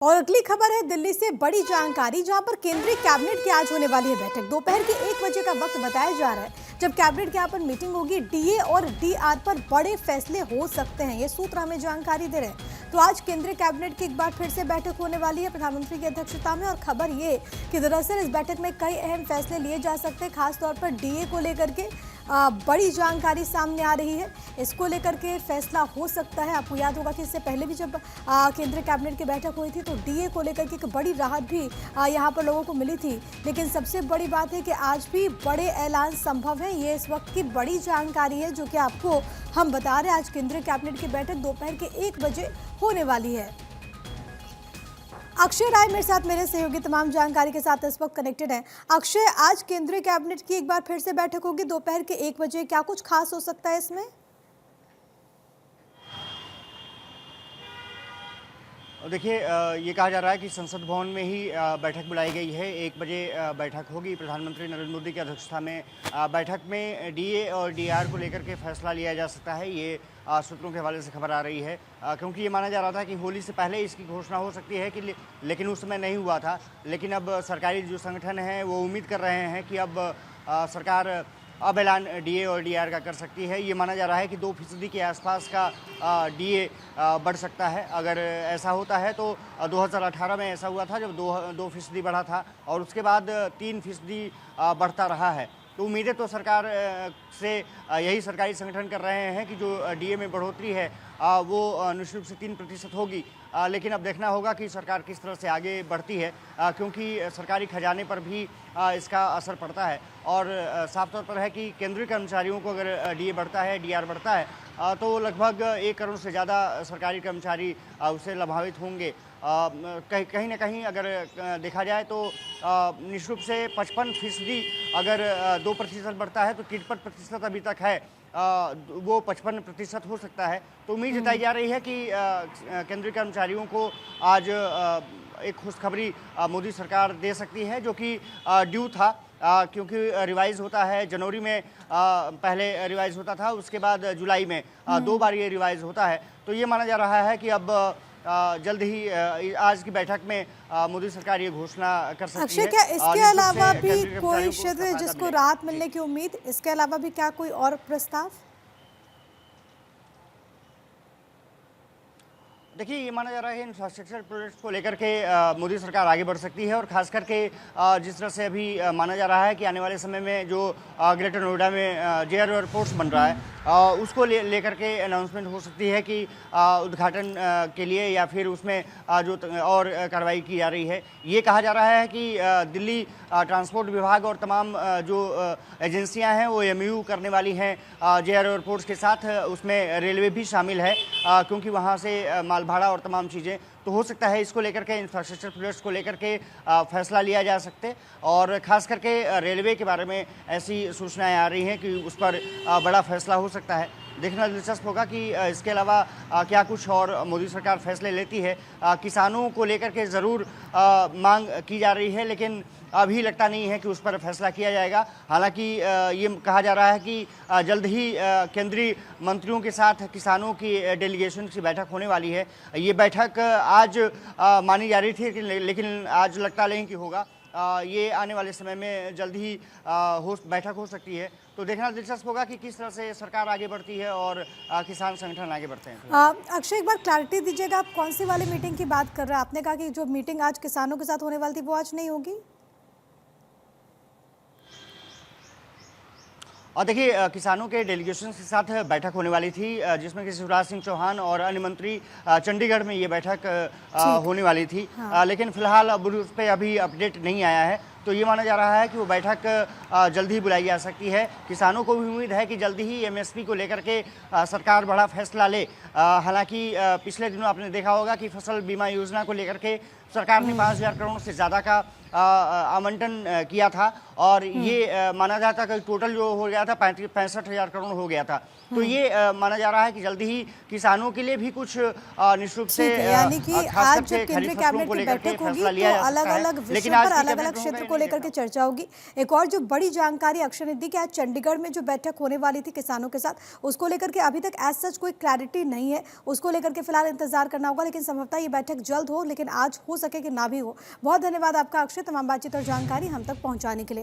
और अगली खबर है दिल्ली से बड़ी जानकारी, जहां पर केंद्रीय कैबिनेट की आज होने वाली है बैठक। दोपहर के 1 बजे का वक्त बताया जा रहा है जब कैबिनेट के यहाँ पर मीटिंग होगी। डीए और डीआर पर बड़े फैसले हो सकते हैं, ये सूत्र हमें जानकारी दे रहे हैं। तो आज केंद्रीय कैबिनेट की एक बार फिर से बैठक होने वाली है प्रधानमंत्री की अध्यक्षता में, और खबर ये कि दरअसल इस बैठक में कई अहम फैसले लिए जा सकते हैं, खासतौर पर डीए को लेकर के बड़ी जानकारी सामने आ रही है। इसको लेकर के फैसला हो सकता है। आपको याद होगा कि इससे पहले भी जब केंद्रीय कैबिनेट की बैठक हुई थी तो डीए को लेकर के एक बड़ी राहत भी यहाँ पर लोगों को मिली थी। लेकिन सबसे बड़ी बात है कि आज भी बड़े ऐलान संभव है। ये इस वक्त की बड़ी जानकारी है जो कि आपको हम बता रहे हैं। आज केंद्रीय कैबिनेट की बैठक दोपहर के 1 बजे होने वाली है। अक्षय राय मेरे साथ, मेरे सहयोगी तमाम जानकारी के साथ इस वक्त कनेक्टेड हैं। अक्षय, आज केंद्रीय कैबिनेट की एक बार फिर से बैठक होगी दोपहर के 1 बजे, क्या कुछ खास हो सकता है इसमें? देखिए, ये कहा जा रहा है कि संसद भवन में ही बैठक बुलाई गई है। 1 बजे बैठक होगी। प्रधानमंत्री नरेंद्र मोदी की अध्यक्षता में बैठक में डीए और डीआर को लेकर के फैसला लिया जा सकता है। ये सूत्रों के हवाले से खबर आ रही है, क्योंकि ये माना जा रहा था कि होली से पहले इसकी घोषणा हो सकती है कि लेकिन उस समय नहीं हुआ था। लेकिन अब सरकारी जो संगठन हैं वो उम्मीद कर रहे हैं कि अब सरकार अब ऐलान डीए और डीआर का कर सकती है। ये माना जा रहा है कि 2% के आसपास का डीए बढ़ सकता है। अगर ऐसा होता है तो 2018 में ऐसा हुआ था जब 2% बढ़ा था, और उसके बाद 3% बढ़ता रहा है। तो उम्मीदें तो सरकार से यही सरकारी संगठन कर रहे हैं कि जो डीए में बढ़ोतरी है वो निश्चित रूप से 3% होगी। लेकिन अब देखना होगा कि सरकार किस तरह से आगे बढ़ती है, क्योंकि सरकारी खजाने पर भी इसका असर पड़ता है। और साफ तौर पर है कि केंद्रीय कर्मचारियों को अगर डीए बढ़ता है, डीआर बढ़ता है, तो लगभग 1 करोड़ से ज़्यादा सरकारी कर्मचारी उससे लाभान्वित होंगे। कहीं ना कहीं अगर देखा जाए तो निश्चित रूप से 55% अगर 2% बढ़ता है तो 53% अभी तक है, वो 55% हो सकता है। तो उम्मीद जताई जा रही है कि केंद्रीय कर्मचारियों को आज एक खुशखबरी मोदी सरकार दे सकती है, जो कि ड्यू था, क्योंकि रिवाइज होता है जनवरी में, पहले रिवाइज होता था, उसके बाद जुलाई में 2 बार ये रिवाइज होता है। तो ये माना जा रहा है कि अब जल्द ही आज की बैठक में मोदी सरकार ये घोषणा कर सकती है। अक्षय, क्या इसके अलावा भी कोई क्षेत्र जिसको राहत मिलने की उम्मीद, इसके अलावा भी क्या कोई और प्रस्ताव? देखिए, ये माना जा रहा है इंफ्रास्ट्रक्चर प्रोजेक्ट्स को लेकर के मोदी सरकार आगे बढ़ सकती है। और खास करके जिस तरह से अभी माना जा रहा है कि आने वाले समय में जो ग्रेटर नोएडा में जेआर एयरपोर्ट्स बन रहा है, उसको लेकर के अनाउंसमेंट हो सकती है कि उद्घाटन के लिए या फिर उसमें जो और कार्रवाई की जा रही है। ये कहा जा रहा है कि दिल्ली ट्रांसपोर्ट विभाग और तमाम जो एजेंसियां हैं वो एमयू करने वाली हैं जेआर एयरपोर्ट्स के साथ। उसमें रेलवे भी शामिल है, क्योंकि वहाँ से माल भाड़ा और तमाम चीज़ें, तो हो सकता है इसको लेकर के इंफ्रास्ट्रक्चर प्रोजेक्ट्स को लेकर के फैसला लिया जा सकते। और ख़ास करके रेलवे के बारे में ऐसी सूचनाएं आ रही हैं कि उस पर बड़ा फैसला हो सकता है। देखना दिलचस्प होगा कि इसके अलावा क्या कुछ और मोदी सरकार फैसले लेती है। किसानों को लेकर के ज़रूर मांग की जा रही है, लेकिन अभी लगता नहीं है कि उस पर फैसला किया जाएगा। हालांकि ये कहा जा रहा है कि जल्द ही केंद्रीय मंत्रियों के साथ किसानों की डेलीगेशन की बैठक होने वाली है। ये बैठक आज मानी जा रही थी, लेकिन आज लगता नहीं कि होगा। ये आने वाले समय में जल्द ही बैठक हो सकती है। तो देखना दिलचस्प होगा कि किस तरह से सरकार आगे बढ़ती है और किसान संगठन आगे बढ़ते हैं। अक्षय, एक बार क्लैरिटी दीजिएगा, आप कौन सी वाली मीटिंग की बात कर रहे हैं? आपने कहा कि जो मीटिंग आज किसानों के साथ होने वाली थी वो आज नहीं होगी। और देखिए, किसानों के डेलीगेशन के साथ बैठक होने वाली थी, जिसमें कि शिवराज सिंह चौहान और अन्य मंत्री चंडीगढ़ में ये बैठक होने वाली थी। लेकिन फिलहाल अब उस पर अभी अपडेट नहीं आया है। तो ये माना जा रहा है कि वो बैठक जल्द ही बुलाई जा सकती है। किसानों को भी उम्मीद है कि जल्द ही एमएसपी को लेकर के सरकार बड़ा फैसला ले। हालांकि पिछले दिनों आपने देखा होगा कि फसल बीमा योजना को लेकर के सरकार ने 5,000 करोड़ से ज़्यादा का आवंटन किया था, और ये माना जाता कि टोटल जो हो गया था 65,000 करोड़ हो गया था। तो ये माना जा रहा है कि जल्दी ही किसानों के लिए भी कुछ निश्चित रूप से, यानी कि आज जब केंद्रीय कैबिनेट की बैठक होगी तो अलग-अलग विषयों पर अलग-अलग क्षेत्र को लेकर के चर्चा होगी। एक और जो बड़ी जानकारी अक्षय ने दी कि आज चंडीगढ़ में जो बैठक होने वाली थी किसानों के साथ, उसको लेकर के अभी तक एज सच कोई क्लैरिटी नहीं है, उसको लेकर के फिलहाल इंतजार करना होगा। लेकिन संभवतः ये बैठक जल्द हो, लेकिन आज हो सके कि ना भी हो। बहुत धन्यवाद आपका अक्षय, तमाम बातचीत और जानकारी हम तक पहुंचाने के लिए।